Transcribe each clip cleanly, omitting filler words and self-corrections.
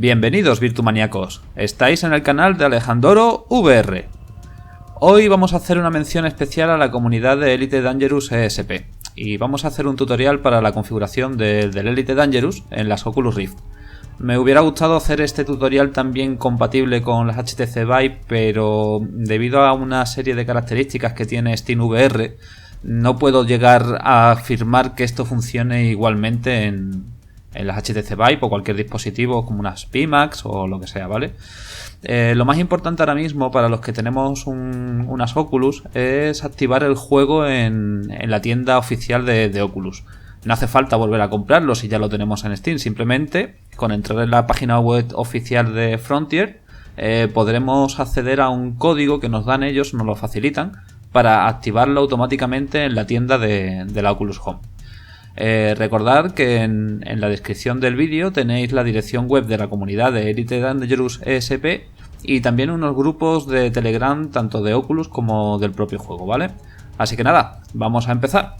Bienvenidos virtumaníacos, estáis en el canal de Alejandro VR. Hoy vamos a hacer una mención especial a la comunidad de Elite Dangerous ESP y vamos a hacer un tutorial para la configuración del Elite Dangerous en las Oculus Rift. Me hubiera gustado hacer este tutorial también compatible con las HTC Vive, pero debido a una serie de características que tiene SteamVR, no puedo llegar a afirmar que esto funcione igualmente en las HTC Vive o cualquier dispositivo como unas Pimax o lo que sea, ¿vale? Lo más importante ahora mismo para los que tenemos unas Oculus es activar el juego en la tienda oficial de Oculus. No hace falta volver a comprarlo si ya lo tenemos en Steam, simplemente con entrar en la página web oficial de Frontier podremos acceder a un código que nos dan ellos, nos lo facilitan, para activarlo automáticamente en la tienda de la Oculus Home. Recordad que en la descripción del vídeo tenéis la dirección web de la comunidad de Elite Dangerous ESP y también unos grupos de Telegram tanto de Oculus como del propio juego, ¿vale? Así que nada, vamos a empezar.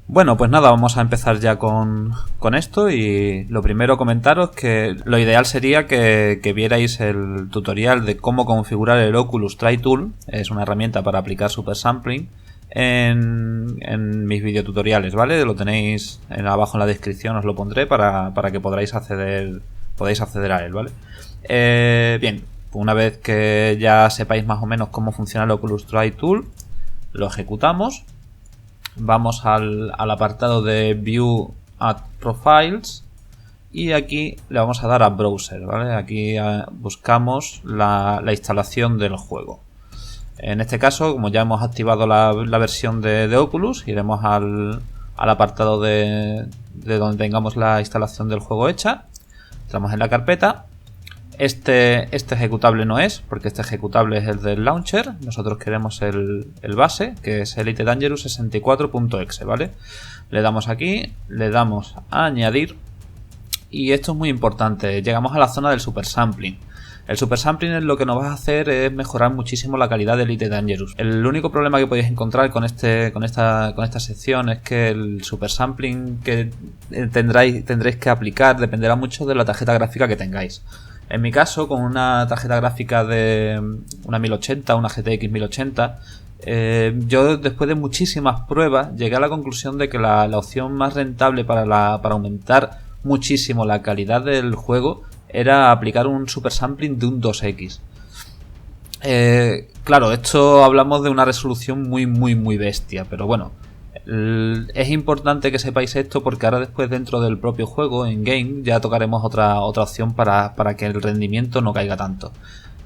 Bueno, pues nada, vamos a empezar ya con esto y lo primero comentaros que lo ideal sería que vierais el tutorial de cómo configurar el Oculus Try Tool, es una herramienta para aplicar Super Sampling, en mis videotutoriales, ¿vale? Lo tenéis abajo en la descripción, os lo pondré para que podáis acceder a él, ¿vale? Bien, una vez que ya sepáis más o menos cómo funciona el Oculus Try Tool, lo ejecutamos. Vamos al apartado de View Add Profiles y aquí le vamos a dar a Browser, ¿vale? Aquí buscamos la instalación del juego. En este caso, como ya hemos activado la versión de Oculus, iremos al apartado de donde tengamos la instalación del juego hecha. Entramos en la carpeta. Este ejecutable no es, porque este ejecutable es el del launcher. Nosotros queremos el base, que es Elite Dangerous 64.exe, ¿vale? Le damos aquí, le damos a añadir. Y esto es muy importante. Llegamos a la zona del Super Sampling. El Super Sampling lo que nos va a hacer es mejorar muchísimo la calidad de Elite Dangerous. El único problema que podéis encontrar con esta sección es que el Super Sampling que tendréis que aplicar dependerá mucho de la tarjeta gráfica que tengáis. En mi caso, con una tarjeta gráfica de una 1080, una GTX 1080, yo después de muchísimas pruebas llegué a la conclusión de que la opción más rentable para aumentar muchísimo la calidad del juego era aplicar un super sampling de un 2x. Claro, esto hablamos de una resolución muy bestia, pero bueno, es importante que sepáis esto porque ahora después dentro del propio juego, en game, ya tocaremos otra opción para que el rendimiento no caiga tanto.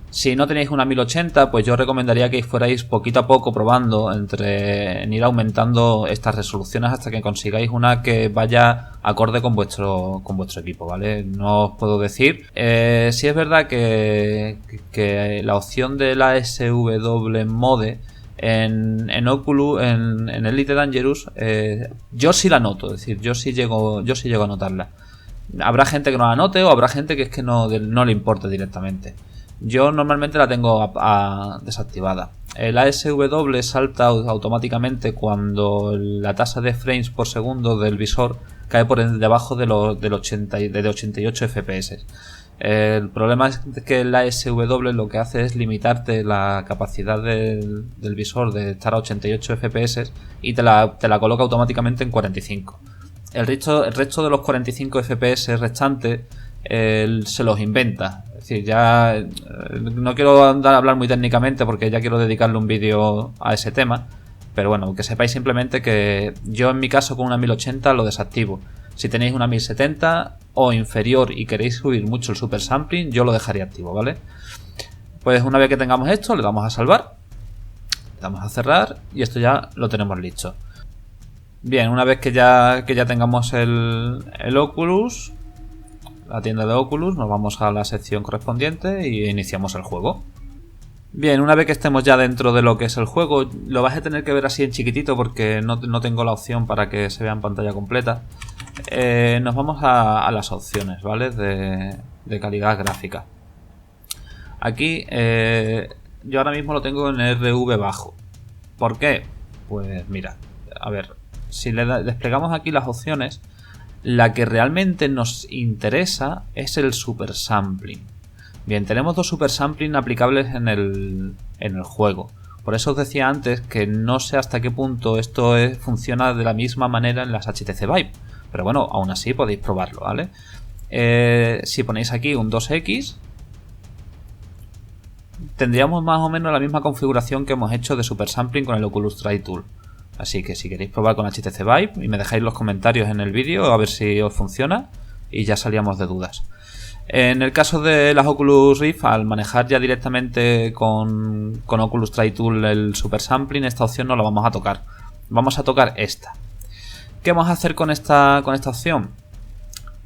Si no tenéis una 1080, pues yo recomendaría que fuerais poquito a poco probando en ir aumentando estas resoluciones hasta que consigáis una que vaya acorde con vuestro equipo, ¿vale? No os puedo decir. Sí es verdad que la opción de la SW Mode en Oculus, en Elite Dangerous, yo sí la noto, es decir, yo sí llego a notarla. Habrá gente que no la note o habrá gente que es que no le importa directamente. Yo normalmente la tengo desactivada. El ASW salta automáticamente cuando la tasa de frames por segundo del visor cae por debajo de 88 FPS. El problema es que el ASW lo que hace es limitarte la capacidad del visor de estar a 88 FPS y te la coloca automáticamente en 45. El resto de los 45 FPS restantes se los inventa. Es decir, ya no quiero hablar muy técnicamente porque ya quiero dedicarle un vídeo a ese tema, pero bueno, que sepáis simplemente que yo en mi caso con una 1080 lo desactivo. Si tenéis una 1070 o inferior y queréis subir mucho el super sampling, yo lo dejaría activo, ¿vale? Pues una vez que tengamos esto, le damos a salvar, le damos a cerrar y esto ya lo tenemos listo. Bien, una vez que ya tengamos el Oculus, la tienda de Oculus, nos vamos a la sección correspondiente y iniciamos el juego. Bien, una vez que estemos ya dentro de lo que es el juego, lo vais a tener que ver así en chiquitito porque no tengo la opción para que se vea en pantalla completa. Nos vamos a las opciones, ¿vale? De calidad gráfica. Aquí yo ahora mismo lo tengo en RV bajo. ¿Por qué? Pues mira, a ver, si le desplegamos aquí las opciones, La que realmente nos interesa es el super sampling. Bien, tenemos dos super sampling aplicables en el juego. Por eso os decía antes que no sé hasta qué punto esto funciona de la misma manera en las HTC Vive. Pero bueno, aún así podéis probarlo, ¿vale? Si ponéis aquí un 2X, tendríamos más o menos la misma configuración que hemos hecho de super sampling con el Oculus Try Tool. Así que si queréis probar con HTC Vive, y me dejáis los comentarios en el vídeo a ver si os funciona, y ya salíamos de dudas. En el caso de las Oculus Rift, al manejar ya directamente con Oculus Try Tool el super sampling, esta opción no la vamos a tocar. Vamos a tocar esta. ¿Qué vamos a hacer con esta opción?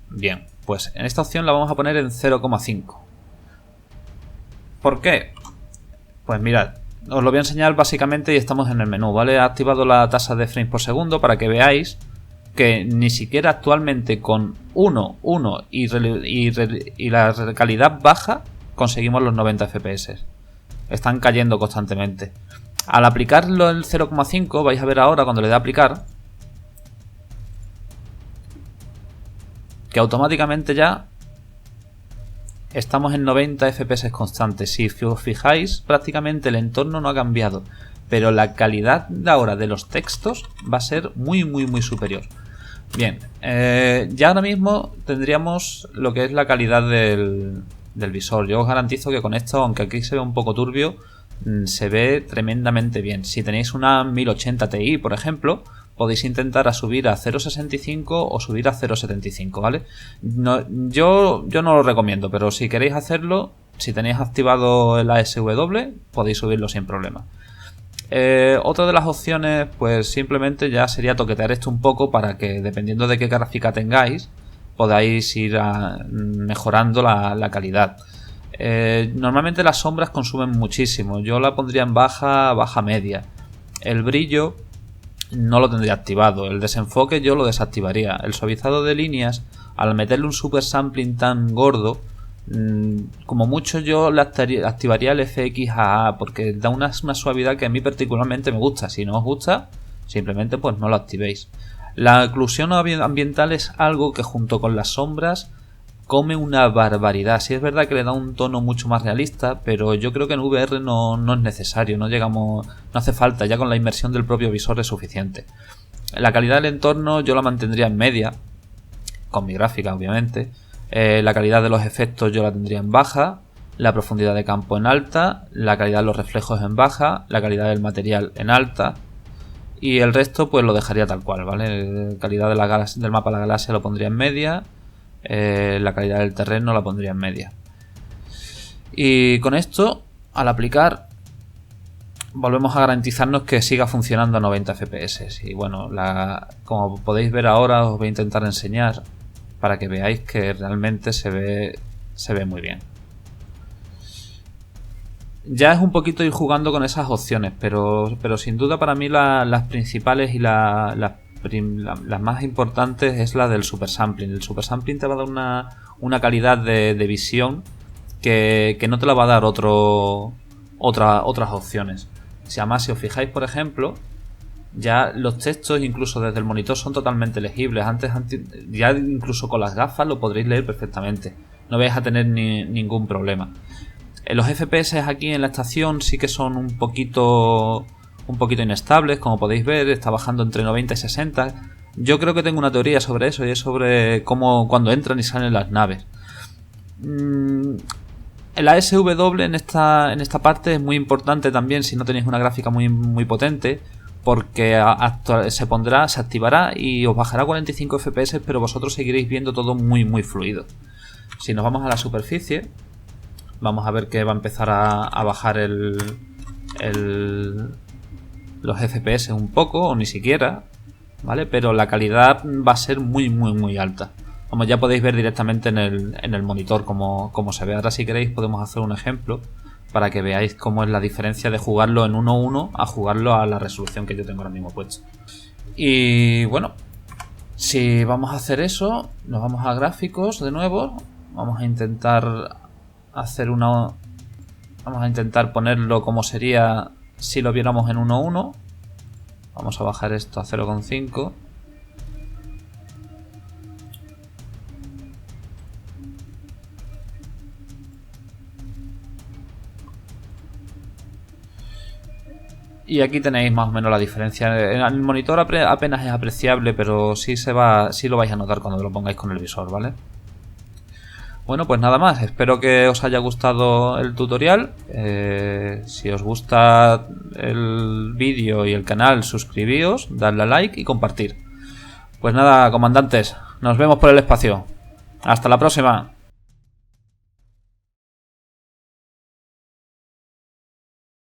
Bien, pues en esta opción la vamos a poner en 0,5. ¿Por qué? Pues mirad, os lo voy a enseñar básicamente y estamos en el menú, ¿vale? He activado la tasa de frames por segundo para que veáis que ni siquiera actualmente con 1 y la calidad baja conseguimos los 90 FPS. Están cayendo constantemente. Al aplicarlo el 0,5, vais a ver ahora cuando le dé a aplicar que automáticamente ya estamos en 90 FPS constantes. Si os fijáis, prácticamente el entorno no ha cambiado, pero la calidad de ahora de los textos va a ser muy superior. Bien, ya ahora mismo tendríamos lo que es la calidad del visor. Yo os garantizo que con esto, aunque aquí se ve un poco turbio, se ve tremendamente bien. Si tenéis una 1080 Ti, por ejemplo, podéis intentar subir a 0.65 o subir a 0.75, ¿vale? Yo no lo recomiendo, pero si queréis hacerlo, si tenéis activado el ASW, podéis subirlo sin problema. Otra de las opciones, pues simplemente ya sería toquetear esto un poco para que, dependiendo de qué gráfica tengáis, podáis ir mejorando la calidad. Normalmente las sombras consumen muchísimo. Yo la pondría en baja media. El brillo no lo tendría activado. El desenfoque yo lo desactivaría. El suavizado de líneas, al meterle un super sampling tan gordo, como mucho yo le activaría el FX AA, porque da una suavidad que a mí particularmente me gusta. Si no os gusta, simplemente pues no lo activéis. La oclusión ambiental es algo que junto con las sombras come una barbaridad. Sí es verdad que le da un tono mucho más realista, pero yo creo que en VR no es necesario, no hace falta, ya con la inmersión del propio visor es suficiente. La calidad del entorno yo la mantendría en media, con mi gráfica obviamente. La calidad de los efectos yo la tendría en baja, la profundidad de campo en alta, la calidad de los reflejos en baja, la calidad del material en alta, y el resto pues lo dejaría tal cual, ¿vale? La calidad del mapa de la galaxia lo pondría en media. La calidad del terreno la pondría en media. Y con esto, al aplicar, volvemos a garantizarnos que siga funcionando a 90 FPS. Y bueno, como podéis ver ahora, os voy a intentar enseñar para que veáis que realmente se ve muy bien. Ya es un poquito ir jugando con esas opciones, pero sin duda para mí las principales y las más importantes es la del super sampling. El super sampling te va a dar una calidad de visión que no te la va a dar otras opciones. Si además, si os fijáis, por ejemplo, ya los textos incluso desde el monitor son totalmente legibles. Antes ya incluso con las gafas lo podréis leer perfectamente. No vais a tener ningún problema. Los FPS aquí en la estación sí que son un poquito inestables, como podéis ver, está bajando entre 90 y 60. Yo creo que tengo una teoría sobre eso, y es sobre cómo cuando entran y salen las naves. El ASW en esta parte es muy importante también si no tenéis una gráfica muy potente, porque se activará y os bajará 45 FPS, pero vosotros seguiréis viendo todo muy fluido. Si nos vamos a la superficie, vamos a ver que va a empezar a bajar los FPS un poco, o ni siquiera, ¿vale? Pero la calidad va a ser muy alta. Como ya podéis ver directamente en el monitor cómo se ve. Ahora si queréis podemos hacer un ejemplo para que veáis cómo es la diferencia de jugarlo en 1:1 a jugarlo a la resolución que yo tengo ahora mismo puesto. Y bueno, si vamos a hacer eso, nos vamos a gráficos de nuevo. Vamos a intentar ponerlo como sería si lo viéramos en 1:1. Vamos a bajar esto a 0,5. Y aquí tenéis más o menos la diferencia. En el monitor apenas es apreciable, pero sí lo vais a notar cuando lo pongáis con el visor, ¿vale? Bueno, pues nada más. Espero que os haya gustado el tutorial. Si os gusta el vídeo y el canal, suscribíos, dadle a like y compartir. Pues nada, comandantes, nos vemos por el espacio. Hasta la próxima.